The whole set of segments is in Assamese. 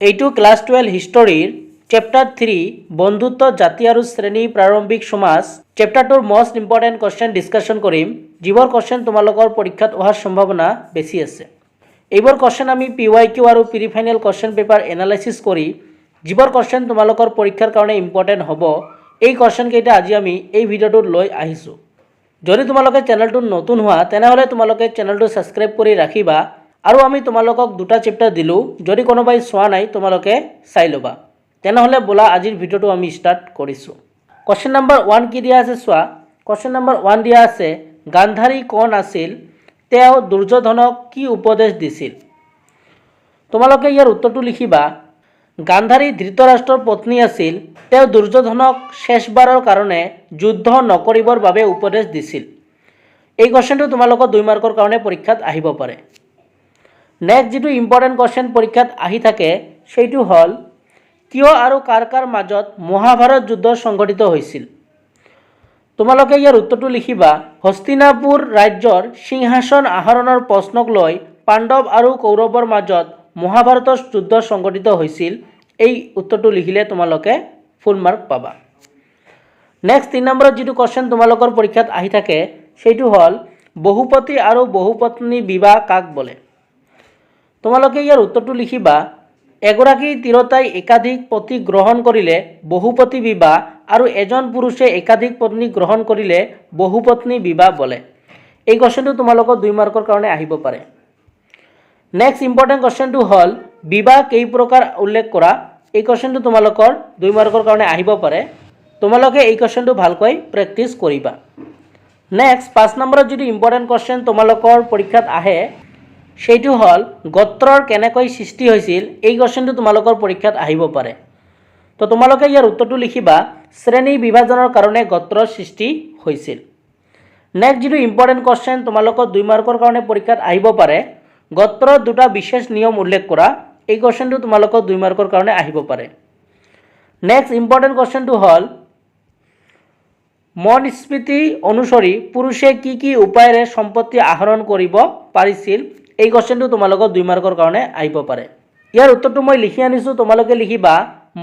এইটো ক্লাস 12 হিষ্টৰীৰ চেপ্টাৰ 3 বন্ধুত্ব জাতি আৰু শ্ৰেণী প্ৰাৰম্ভিক সমাজ চেপ্টাৰটোৰ মোস্ট ইম্পৰ্টেণ্ট কোৱেশ্চন ডিছকাশ্যন কৰিম যিবোৰ কোৱেশ্চন তোমালোকৰ পৰীক্ষাত অহাৰ সম্ভাৱনা বেছি আছে। এইবোৰ কোৱেশ্চন আমি PYQ আৰু pre final question paper analysis কৰি যিবোৰ কোৱেশ্চন তোমালোকৰ পৰীক্ষাৰ কাৰণে ইম্পৰ্টেণ্ট হ'ব এই কোৱেশ্চন কেইটা আজি আমি এই ভিডিঅ'টোত লৈ আহিছোঁ। যদি তোমালোকে চেনেলটো নতুন হোৱা তেনেহলে তোমালোকে চেনেলটো সাবস্ক্ৰাইব কৰি ৰাখিবা আৰু আমি তোমালোকক দুটা চেপ্টাৰ দিলো যদি কোনোবাই চোৱা নাই তোমালোকে চাই লবা। তেনেহলে বলা আজিৰ ভিডিঅ'টো আমি স্টাৰ্ট কৰিছো। কোৱেশ্চন নম্বৰ 1 কি দিয়া আছে চোৱা। কোৱেশ্চন নম্বৰ 1 দিয়া আছে গান্ধাৰী কোন আছিল, তেওঁ দুৰ্যোধনক কি উপদেশ দিছিল। তোমালোকে ইয়াৰ উত্তৰটো লিখিবা। গান্ধাৰী ধৃতৰাষ্ট্ৰৰ পত্নী আছিল, তেওঁ দুৰ্যোধনক শেষবাৰৰ কাৰণে যুদ্ধ নকৰিবৰ বাবে উপদেশ দিছিল। এই কোৱেশ্চনটো তোমালোকৰ 2 মাৰ্কৰ কাৰণে পৰীক্ষাত আহিব পাৰে। নেক্সট যেটো ইম্পৰ্টেণ্ট কোৱেশ্চন পৰীক্ষাত আহি থাকে সেইটো হল কিয় আৰু কাৰ কাৰ মাজত মহাভাৰত যুদ্ধ সংঘটিত হৈছিল। তোমালোকে ইয়াৰ উত্তৰটো লিখিবা। হস্তিনাপুৰ ৰাজ্যৰ সিংহাসন আহৰণৰ প্ৰশ্নক লৈ পাণ্ডৱ আৰু কৌৰৱৰ মাজত মহাভাৰতৰ যুদ্ধ সংঘটিত হৈছিল। এই উত্তৰটো লিখিলে তোমালোকে ফুল মাৰ্ক পাবা। নেক্সট 3 নম্বৰত যেটো কোৱেশ্চন তোমালোকৰ পৰীক্ষাত আহি থাকে সেইটো হল বহুপতি আৰু বহুপত্নী বিবাহ কাক বলে। তোমালোকে ইয়াৰ উত্তৰটো লিখিবা। এগৰাকী তিৰোতাই একাধিক পতি গ্ৰহণ কৰিলে বহুপতি বিবাহ আৰু এজন পুৰুষে একাধিক পত্নী গ্ৰহণ কৰিলে বহুপত্নী বিবাহ বলে। এই কোৱেশ্চনটো তোমালোকৰ 2 মাৰ্কৰ কাৰণে আহিব পাৰে। নেক্সট ইম্পৰ্টেণ্ট কোৱেশ্চনটো হল বিবাহ কেই প্ৰকাৰ উল্লেখ কৰা। এই কোৱেশ্চনটো তোমালোকৰ 2 মাৰ্কৰ কাৰণে আহিব পাৰে। তোমালোকে এই কোৱেশ্চনটো ভালকৈ প্ৰেক্টিছ কৰিবা। নেক্সট 5 নম্বৰত যেটো ইম্পৰ্টেণ্ট কোৱেশ্চন তোমালোকৰ পৰীক্ষাত আহে সেইটো হল গোত্ৰৰ কেনেকৈ সৃষ্টি হৈছিল। এই কোৱেশ্চনটো তোমালোকৰ পৰীক্ষাত আহিব পাৰে। তো তোমালোকে ইয়াৰ উত্তৰটো লিখিবা। শ্ৰেণী বিভাজনৰ কাৰণে গোত্ৰৰ সৃষ্টি হৈছিল। নেক্সট যেটো ইম্পৰ্টেণ্ট কোৱেশ্চন তোমালোকৰ 2 মাৰ্কৰ কাৰণে পৰীক্ষাত আহিব পাৰে গোত্ৰৰ দুটা বিশেষ নিয়ম উল্লেখ কৰা। এই কোৱেশ্চনটো তোমালোকৰ 2 মাৰ্কৰ কাৰণে আহিব পাৰে। নেক্সট ইম্পৰ্টেণ্ট কোৱেশ্চনটো হল মনুস্মৃতি অনুসৰি পুৰুষে কি কি উপায়েৰে সম্পত্তি আহৰণ কৰিব পাৰিছিল। এই কোৱেশ্চনটো তোমালোকৰ 2 মাৰ্কৰ কাৰণে আহিব পাৰে। ইয়াৰ উত্তৰটো মই লিখি আনিছো তোমালোকে লিখিবা।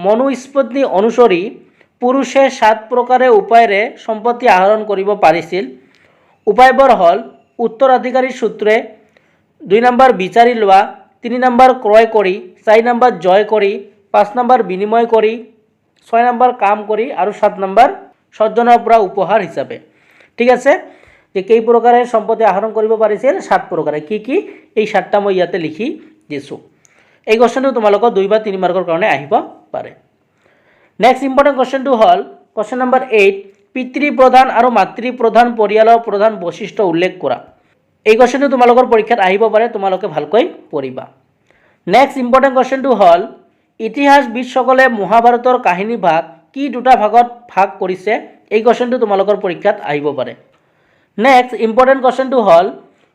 মনুস্মৃতি অনুসৰি পুৰুষে 7 প্ৰকাৰে উপায়েৰে সম্পত্তি আহৰণ কৰিব পাৰিছিল। উপায়বোৰ হল উত্তৰাধিকাৰী সূত্ৰে, 2 নম্বৰ বিচাৰি লোৱা, 3 নম্বৰ ক্ৰয় কৰি, 4 নম্বৰ জয় কৰি, 5 নম্বৰ বিনিময় কৰি, 6 নম্বৰ কাম কৰি আৰু 7 নম্বৰ সজ্জনৰ পৰা উপহাৰ হিচাপে। ঠিক আছে, যে কেই প্ৰকাৰে সম্পত্তি আহৰণ কৰিব পাৰিছিল 7 প্ৰকাৰে কি কি এই 7টা মই ইয়াতে লিখি দিছো। এই কোৱেশ্চনটো তোমালোকৰ 2 বা 3 মাৰ্কৰ কাৰণে আহিব পাৰে। নেক্সট ইম্পৰ্টেণ্ট কোৱেশ্চনটো হল কোৱেশ্চন নম্বৰ 8 পিতৃ প্ৰধান আৰু মাতৃ প্ৰধান পৰিয়ালৰ প্ৰধান বৈশিষ্ট্য উল্লেখ কৰা। এই কোৱেশ্চনটো তোমালোকৰ পৰীক্ষাত আহিব পাৰে। তোমালোকে ভালকৈ পঢ়িবা। নেক্সট ইম্পৰ্টেণ্ট কোৱেশ্চনটো হল ইতিহাসবিদসকলে মহাভাৰতৰ কাহিনী ভাগ কি দুটা ভাগত ভাগ কৰিছে। এই কোৱেশ্চনটো তোমালোকৰ পৰীক্ষাত আহিব পাৰে। নেক্সট ইম্পৰ্টেণ্ট কোৱেশ্চনটো হল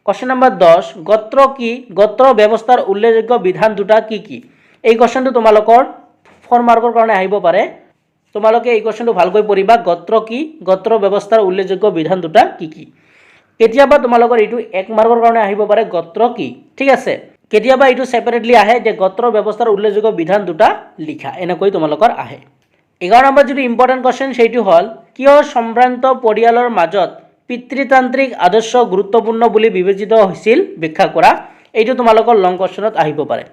কোৱেশ্চন নম্বৰ 10 গোত্ৰ কি, গোত্ৰ ব্যৱস্থাৰ উল্লেখযোগ্য বিধান দুটা কি কি। এই কোৱেশ্চনটো তোমালোকৰ 4 মাৰ্কৰ কাৰণে আহিব পাৰে। তোমালোকে এই কোৱেশ্চনটো ভালকৈ পঢ়িবা। গোত্ৰ কি, গোত্ৰ ব্যৱস্থাৰ উল্লেখযোগ্য বিধান দুটা কি কি। কেতিয়াবা তোমালোকৰ এইটো 1 মাৰ্কৰ কাৰণে আহিব পাৰে গোত্ৰ কি। ঠিক আছে, কেতিয়াবা এইটো সেপাৰেটলি আহে যে গোত্ৰ ব্যৱস্থাৰ উল্লেখযোগ্য বিধান দুটা লিখা এনেকৈ তোমালোকৰ আহে। 11 নম্বৰ যেটো ইম্পৰ্টেণ্ট কোৱেশ্চন সেইটো হল কিয় সম্ভ্ৰান্ত পৰিয়ালৰ মাজত পিতৃতান্ত্ৰিক আদৰ্শ গুৰুত্বপূৰ্ণ বুলি বিবেচিত হৈছিল ব্যাখ্যা কৰা। এইটো তোমালোকৰ লং কোৱেশ্চনত আহিব পাৰে।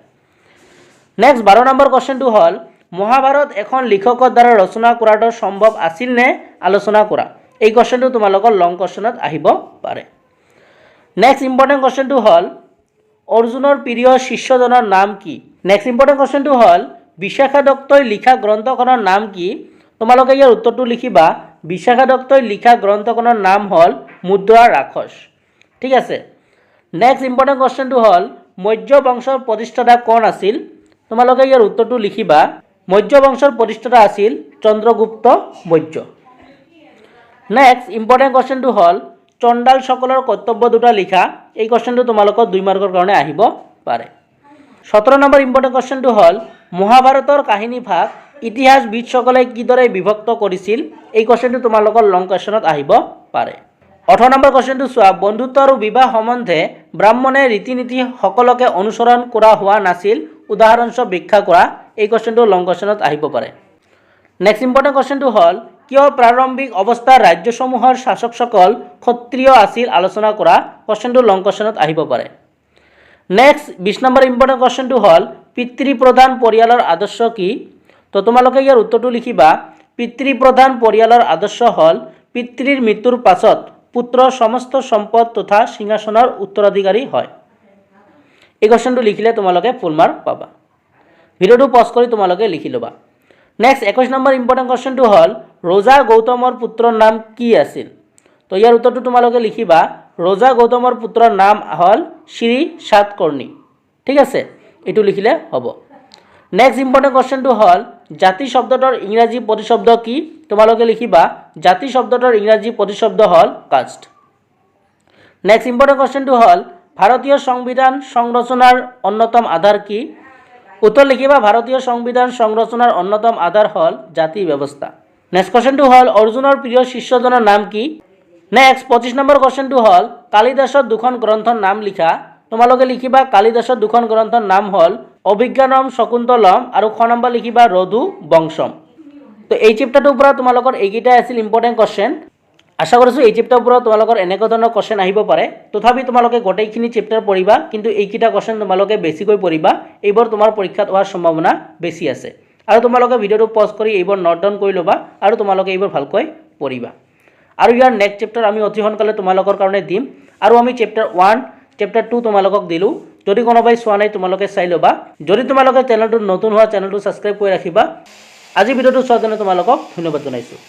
নেক্সট 12 নম্বৰ কোৱেশ্চনটো হল মহাভাৰত এখন লিখকৰ দ্বাৰা ৰচনা কৰাটো সম্ভৱ আছিল নে আলোচনা কৰা। এই কোৱেশ্চনটো তোমালোকৰ লং কোৱেশ্চনত আহিব পাৰে। নেক্সট ইম্পৰ্টেণ্ট কোৱেশ্চনটো হল অৰ্জুনৰ প্ৰিয় শিষ্যজনৰ নাম কি। নেক্সট ইম্পৰ্টেণ্ট কোৱেশ্চনটো হল বিশাখাদত্তই লিখা গ্ৰন্থখনৰ নাম কি। তোমালোকে ইয়াৰ উত্তৰটো লিখিবা। বিশাখাদত্তই লিখা গ্ৰন্থখনৰ নাম হল মুদ্ৰা ৰাক্ষস। ঠিক আছে। নেক্সট ইম্পৰ্টেণ্ট কোৱেশ্চনটো হল মৌৰ্য বংশৰ প্ৰতিষ্ঠাতা কোন আছিল। তোমালোকে ইয়াৰ উত্তৰটো লিখিবা। মৌৰ্য বংশৰ প্ৰতিষ্ঠাতা আছিল চন্দ্ৰগুপ্ত মৌৰ্য। নেক্সট ইম্পৰ্টেণ্ট কোৱেশ্চনটো হল চণ্ডালসকলৰ কৰ্তব্য দুটা লিখা। এই কোৱেশ্চনটো তোমালোকৰ 2 মাৰ্কৰ কাৰণে আহিব পাৰে। 17 নম্বৰ ইম্পৰ্টেণ্ট কোৱেশ্চনটো হল মহাভাৰতৰ কাহিনী ভাগ ইতিহাসবিদসকলে কিদৰে বিভক্ত কৰিছিল। এই কোৱেশ্চনটো তোমালোকৰ লং কোৱেশ্চনত আহিব পাৰে। 18 নম্বৰ কোৱেশ্চনটো চোৱা। বন্ধুত্ব আৰু বিবাহ সম্বন্ধে ব্ৰাহ্মণে ৰীতি নীতি সকলোকে অনুসৰণ কৰা হোৱা নাছিল। উদাহৰণসহ ব্যাখ্যা কৰা এই কোৱেশ্চনটো লং কোৱেশ্চনত আহিব পাৰে নেক্সট ইম্পৰ্টেণ্ট কোৱেশ্চনটো হ'ল কিয় প্ৰাৰম্ভিক অৱস্থাৰ ৰাজ্যসমূহৰ শাসকসকল ক্ষত্ৰিয় আছিল আলোচনা কৰা কোৱেশ্চনটো লং কোৱেশ্চনত আহিব পাৰে নেক্সট 20 নম্বৰ ইম্পৰ্টেণ্ট কোৱেশ্চনটো হ'ল পিতৃপ্ৰধান পৰিয়ালৰ আদৰ্শ কি তো তোমালোকে ইয়াৰ উত্তৰটো লিখিবা পিতৃপ্ৰধান পৰিয়ালৰ আদৰ্শ হ'ল পিতৃৰ মৃত্যুৰ পাছত পুত্ৰৰ সমস্ত সম্পদ তথা সিংহাসনৰ উত্তৰাধিকাৰী হয় এই কোৱেশ্চনটো লিখিলে তোমালোকে ফুল মাৰ্ক পাবা ভিডিওটো পজ কৰি তোমালোকে লিখি ল'বা নেক্সট 21 নম্বৰ ইম্পৰ্টেণ্ট কোৱেশ্চনটো হ'ল ৰজা গৌতমৰ পুত্ৰৰ নাম কি আছিল তো ইয়াৰ উত্তৰটো তোমালোকে লিখিবা ৰজা গৌতমৰ পুত্ৰৰ নাম হ'ল শ্ৰী সাতকৰ্ণী ঠিক আছে এটো লিখিলে হ'ব নেক্সট ইম্পৰ্টেণ্ট কোৱেশ্চনটো হ'ল জাতি শব্দটোৰ ইংৰাজী প্ৰতিশব্দ কি তোমালোকে লিখিবা জাতি শব্দটোৰ ইংৰাজী প্ৰতিশব্দ হ'ল কাষ্ট নেক্সট ইম্পৰ্টেণ্ট কোৱেশ্চনটো হ'ল ভাৰতীয় সংবিধান সংৰচনাৰ অন্যতম আধাৰ কি উত্তৰ লিখিবা ভাৰতীয় সংবিধান সংৰচনাৰ অন্যতম আধাৰ হ'ল জাতি ব্যৱস্থা নেক্সট কোৱেশ্চনটো হ'ল অৰ্জুনৰ প্ৰিয় শিষ্যজনৰ নাম কি নেক্সট 25 নম্বৰ কোৱেশ্চনটো হ'ল কালিদাসৰ দুখন গ্ৰন্থৰ নাম লিখা তোমালোকে লিখিবা কালিদাসৰ দুখন গ্ৰন্থৰ নাম হ'ল অভিজ্ঞানম শকুন্তলম আৰু খ নম্বৰ লিখিবা ৰঘু বংশম তো এই চেপ্টাৰটোৰ পৰা তোমালোকৰ এইকেইটা আছিল ইম্পৰ্টেণ্ট কোৱেশ্চন আশা কৰিছোঁ এই চেপ্টাৰৰ পৰা তোমালোকৰ এনেকুৱা ধৰণৰ কোৱেশ্চন আহিব পাৰে তথাপি তোমালোকে গোটেইখিনি চেপ্টাৰ পঢ়িবা কিন্তু এইকেইটা কোৱেশ্চন তোমালোকে বেছিকৈ পঢ়িবা এইবোৰ তোমাৰ পৰীক্ষাত হোৱাৰ সম্ভাৱনা বেছি আছে আৰু তোমালোকে ভিডিওটো পজ কৰি এইবোৰ নোট ডাউন কৰি ল'বা আৰু তোমালোকে এইবোৰ ভালকৈ পঢ়িবা আৰু ইয়াৰ নেক্সট চেপ্টাৰ আমি অতি সোনকালে তোমালোকৰ কাৰণে দিম আৰু আমি চেপ্টাৰ 1 চেপ্টাৰ 2 তোমালোকক দিলোঁ যদি কোনোবাই চোৱা নাই তোমালোকে চাই ল'বা যদি তোমালোকে চেনেলটো নতুন হোৱা চেনেলটো সাবস্ক্ৰাইব কৰি ৰাখিবা আজি ভিডিওটো চোৱাৰ কাৰণে তোমালোকক ধন্যবাদ জনাইছোঁ